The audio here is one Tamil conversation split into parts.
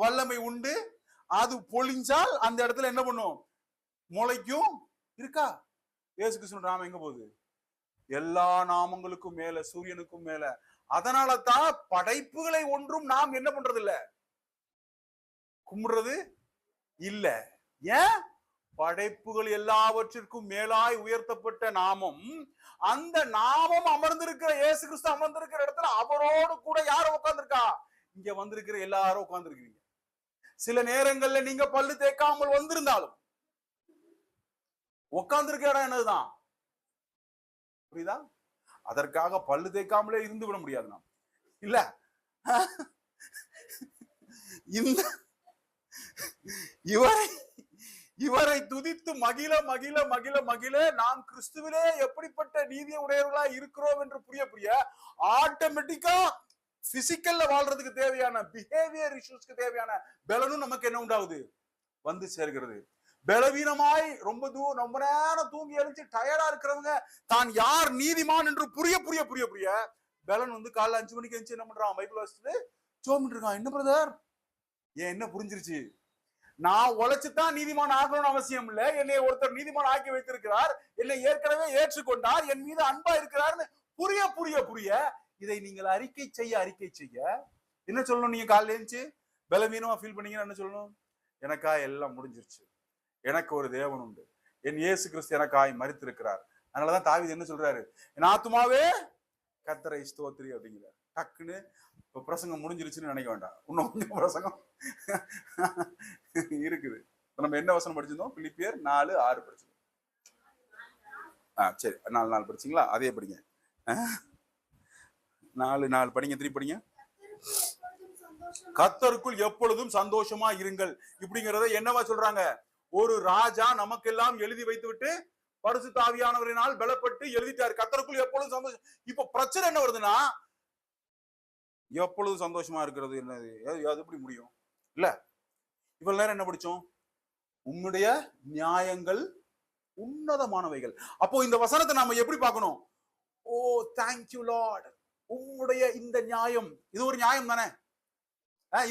வல்லமை உண்டு. அது பொழிஞ்சால் அந்த இடத்துல என்ன பண்ணும்? முளைக்கும். இருக்கா? இயேசு கிறிஸ்து நாமம் எங்க போகுது? எல்லா நாமங்களுக்கும் மேல, சூரியனுக்கும் மேல. அதனால தான் படைப்புகளை ஒன்றும் நாம் என்ன பண்றது இல்ல, கும்பிடுறது இல்ல. ஏன்? படைப்புகள் எல்லாவற்றிற்கும் மேலாய் உயர்த்தப்பட்ட நாமம், அந்த நாமம் அமர்ந்திருக்கிற இயேசு கிறிஸ்து அமர்ந்திருக்கிற இடத்துல அவரோடு கூட யாரும் உட்கார்ந்திருக்கா? இங்க வந்திருக்கிற எல்லாரும் உட்கார்ந்திருக்கீங்க. சில நேரங்கள்ல நீங்க பல்லு தேய்க்காமல் வந்திருந்தாலும் உட்கார்ந்திருக்க இடம் என்னதுதான்? புரியுதா? அதற்காக பல்லு தேய்க்காமலே இருந்து விட முடியாது நாம், இல்ல. இந்த இவரை துதித்து மகிழ மகிழ மகிழ மகிழ நாம் கிறிஸ்துவிலே எப்படிப்பட்ட நீதியை உடையவர்களா இருக்கிறோம் என்று புரிய புரிய ஆட்டோமேட்டிக்கா பிசிக்கல்ல வாழ்றதுக்கு தேவையான பிஹேவியர் இஷ்யூஸ்க்கு தேவையான பலனும் நமக்கு என்ன உண்டாகுது? வந்து சேர்கிறது. பலவீனமாய் ரொம்ப நேரம் தூங்கி எழுந்து டயர்டா இருக்கிறவங்க தான் யார் நீதிமான் என்று புரிய புரிய புரிய புரிய பலன் வந்து காலைல 5 மணிக்கு எழுந்து என்ன பண்றான்? பைபிள் வாசிச்சுட்டு ஜெபம் இருக்கான். என்ன பிரதர், ஏன் என்ன புரிஞ்சிருச்சு? நான் உழைச்சுதான் நீதிமான் ஆகணும்னு அவசியம் இல்ல. என்னை ஒருத்தர் நீதிமான் ஆக்கி வைத்திருக்கிறார், என்னை ஏற்கனவே ஏற்றுக்கொண்டார், என் மீது அன்பா இருக்கிறார்னு புரிய புரிய புரிய இதை நீங்கள் அறிக்கை செய்ய என்ன சொல்லணும்? நீங்க காலையில எழுந்துச்சு பலவீனமா ஃபீல் பண்ணீங்கன்னா என்ன சொல்லணும்? எனக்கா எல்லாம் முடிஞ்சிருச்சு, எனக்கு ஒரு தேவன் உண்டு, என் இயேசு கிறிஸ்து எனக்காய் மரித்திருக்கிறார். அதனாலதான் தாவீது என்ன சொல்றாரு? என் ஆத்துமாவே கர்த்தரை ஸ்தோத்திரி அப்படிங்கிறார். டக்குன்னு இப்ப பிரசங்கம் முடிஞ்சிருச்சுன்னு நினைக்க வேண்டாம், இன்னும் கொஞ்சம் பிரசங்கம் இருக்குது. நம்ம என்ன வசனம் படிச்சிருந்தோம்? பிலிப்பியர் 4:6 படிச்சிருந்தோம். சரி, 4 படிச்சீங்களா? அதே படிங்க. 4 படிங்க, திருப்பி படிங்க. கர்த்தருக்குள் எப்பொழுதும் சந்தோஷமா இருங்கள். இப்படிங்கறத என்னவா சொல்றாங்க? ஒரு ராஜா நமக்கெல்லாம் எழுதி வைத்து விட்டு பரிசுத்த ஆவியானவரினால் பலப்பட்டு எழுதிட்டாரு, கர்த்தருக்குள் எப்பொழுதும் சந்தோஷம். இப்ப பிரச்சனை என்ன வருதுன்னா, எப்பொழுதும் சந்தோஷமா இருக்கிறது என்னது? அது எப்படி முடியும்? இல்ல, இவ்வளவு நேரம் என்ன படிச்சோம்? உம்முடைய நியாயங்கள் உன்னதமானவைகள். அப்போ இந்த வசனத்தை நாம எப்படி பார்க்கணும்? ஓ தேங்க்யூ லார்ட், உம்முடைய இந்த நியாயம், இது ஒரு நியாயம் தானே,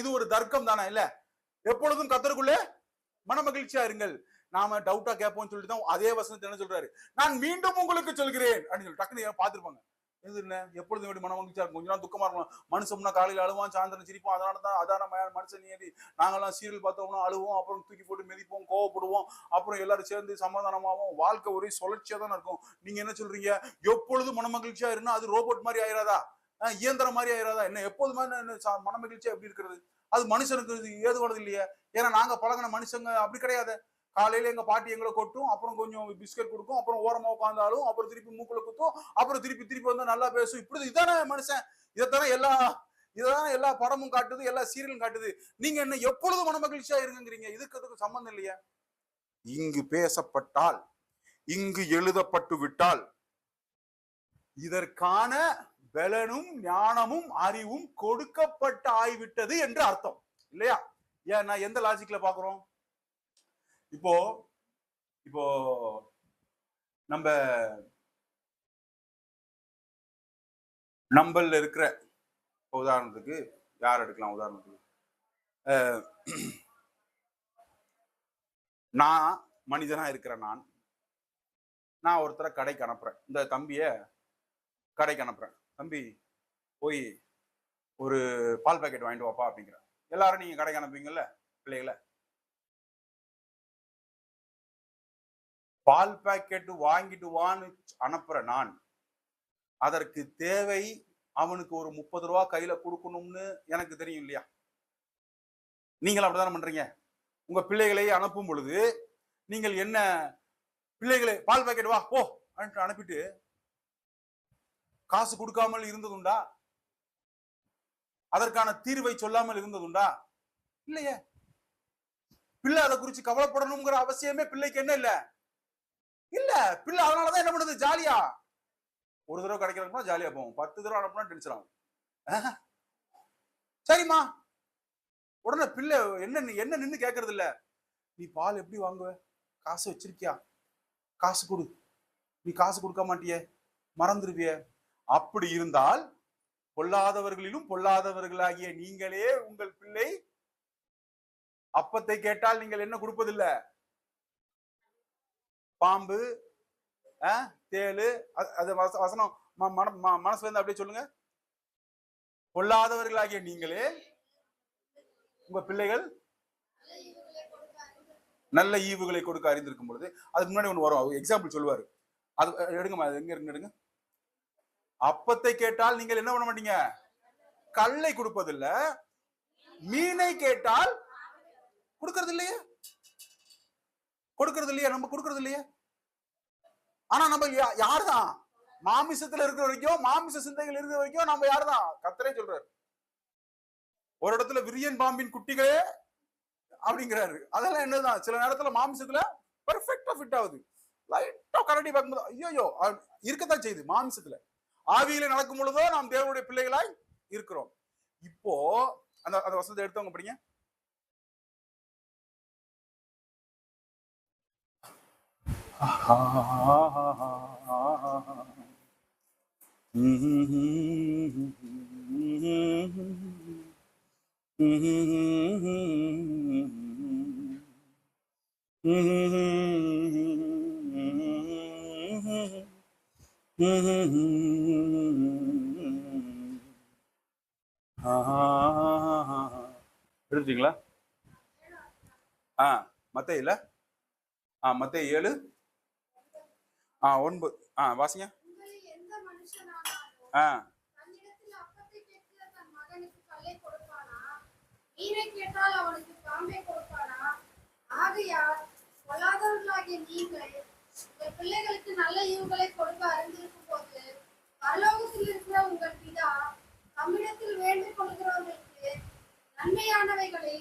இது ஒரு தர்க்கம் தானே? இல்ல, எப்பொழுதும் கர்த்தருக்குள்ளே மன மகிழ்ச்சியா இருங்கள். நாம டவுட்டா கேட்போம்னு சொல்லிட்டு தான் அதே வசனத்தை என்ன சொல்றாரு? நான் மீண்டும் உங்களுக்கு சொல்கிறேன் அப்படின்னு சொல்லி டக்குன்னு பார்த்திருப்பாங்க. இது என்ன எப்பொழுதும் எப்படி மன மகிழ்ச்சியா இருக்கும்? கொஞ்ச நாள் துக்கமா இருக்கும். மனுஷம்னா காலையில அழுவான், சாயந்தரம் சிரிப்போம். அதனாலதான் அதான மனுஷன் ஏறி நாங்கெல்லாம் சீரியல் பார்த்தோம்னா அழுவோம், அப்புறம் தூக்கி போட்டு மிதிப்போம், கோவப்படுவோம், அப்புறம் எல்லாரும் சேர்ந்து சமாதானமாவும். வாழ்க்கை ஒரே சுழற்சியா தான் இருக்கும். நீங்க என்ன சொல்றீங்க? எப்பொழுதும் மன மகிழ்ச்சியா இருந்தா அது ரோபோட் மாதிரி ஆயிராதா? இயந்திரம் மாதிரி ஆயிராதா? என்ன எப்போதுமே மன மகிழ்ச்சியா எப்படி இருக்கிறது? அது மனுஷனுக்கு ஏதுவானது இல்லையே. ஏன்னா நாங்க பழகின மனுஷங்க அப்படி கிடையாது. காலையில எங்க பாட்டி எங்களை கொட்டும், அப்புறம் கொஞ்சம் பிஸ்கட் கொடுக்கும், அப்புறம் ஓரமா உட்காந்தாலும், அப்புறம் திருப்பி மூக்குல குத்தும், அப்புறம் திருப்பி வந்து நல்லா பேசும். இப்படி இதானே மனுஷன். இதைத்தானே எல்லா படமும் காட்டுது, எல்லா சீரியலும் காட்டுது. நீங்க என்ன எப்பொழுதும் மன மகிழ்ச்சியா இருங்கிறீங்க? இதுக்கு சம்பந்தம் இல்லையா? இங்கு பேசப்பட்டால், இங்கு எழுதப்பட்டு விட்டால் இதற்கான பலனும் ஞானமும் அறிவும் கொடுக்கப்பட்டு ஆய்விட்டது என்று அர்த்தம் இல்லையா? ஏன் நான் எந்த லாஜிக்ல பாக்குறோம்? இப்போ நம்மள இருக்கிற உதாரணத்துக்கு யார் எடுக்கலாம்? உதாரணத்துக்கு நான் மனிதனா இருக்கிற நான் ஒருத்தரை கடைக்கு அனுப்புறேன். இந்த தம்பிய கடைக்கு அனுப்புறேன். தம்பி போய் ஒரு பால் பாக்கெட் வாங்கிட்டு வாப்பா அப்படிங்கிற. எல்லாரும் நீங்க கடைக்கு அனுப்புவீங்கல்ல பிள்ளைகளை? பால் பாக்கெட் வாங்கிட்டு வான்னு அனுப்புற நான், அதற்கு தேவை அவனுக்கு ஒரு 30 ரூபா கையில கொடுக்கணும்னு எனக்கு தெரியும் இல்லையா? நீங்கள் அப்படித்தானே பண்றீங்க. உங்க பிள்ளைகளை அனுப்பும் பொழுது நீங்கள் என்ன, பிள்ளைகளை பால் பாக்கெட் வா போ அனுப்பிட்டு காசு கொடுக்காமல் இருந்ததுண்டா? அதற்கான தீர்வை சொல்லாமல் இருந்ததுண்டா? இல்லையே. பிள்ளை அதை குறிச்சு கவலைப்படணுங்கிற அவசியமே பிள்ளைக்கு என்ன இல்ல இல்ல. பிள்ளை அதனாலதான் என்ன பண்ணுது? ஜாலியா ஒரு தடவை கிடைக்கிறதுனா ஜாலியா போவோம், 10 தடவை அனுப்புனா டென்ஷன் ஆகும். சரிம்மா, உடனே பிள்ளை என்ன நின்னு கேட்கறது இல்ல. நீ பால் எப்படி வாங்குவ? காசு வச்சிருக்கியா? காசு கொடு. நீ காசு கொடுக்க மாட்டியே, மறந்துடுவிய. அப்படி இருந்தால் பொல்லாதவர்களிலும் பொல்லாதவர்களாகிய நீங்களே உங்கள் பிள்ளை அப்பத்தை கேட்டால் நீங்கள் என்ன கொடுப்பதில்லை? பாம்பு, தேளு, அது வசனம் மனசுல இருந்து அப்படியே சொல்லுங்க. கொள்ளாதவர்களாகிய நீங்களே உங்க பிள்ளைகள் நல்ல ஈவுகளை கொடுக்க அறிந்திருக்கும் பொழுது, அதுக்கு முன்னாடி ஒண்ணு வரும், எக்ஸாம்பிள் சொல்லுவாரு. அது எடுங்க, எங்க இருக்கு எடுங்க. அப்பத்தை கேட்டால் நீங்கள் என்ன பண்ண மாட்டீங்க? கல்லை கொடுப்பதில்லை. மீனை கேட்டால் கொடுக்கறது இல்லையே, கொடுக்கறது இல்லையா? நம்ம கொடுக்கறது இல்லையே. ஆனா நம்ம யாருதான்? மாமிசத்துல இருக்கிற வரைக்கும், மாமிச சிந்தைகள் இருக்கிற வரைக்கும் நம்ம யாருதான்? கர்த்தரே சொல்றாரு. ஒரு இடத்துல விரியன் பாம்பின் குட்டிகளே அப்படிங்கிறாரு. அதெல்லாம் என்னதான் சில நேரத்துல மாமிசத்துல பெர்ஃபெக்டா ஃபிட் ஆகுது. லைட்டா கரடி பார்க்கும்போது ஐயோ இருக்கத்தான் செய்யுது. மாமிசத்துல ஆவியில நடக்கும் பொழுதோ நாம் தேவனுடைய பிள்ளைகளாய் இருக்கிறோம். இப்போ அந்த அந்த வசனத்தை எடுத்தவங்க படிங்க. எடுத்தீங்களா? மத்தேயுல மத்தேயு 7:9 வாசிங்க. பிள்ளைகளுக்கு நல்ல ஈவுகளை கொடுக்க அறிந்திருக்கும் போது பரலோகத்தில் இருக்கிற உங்கள் பிதா நம்மிடத்தில் வேண்டிக் கொள்கிறவர்களுக்கு நன்மையானவைகளை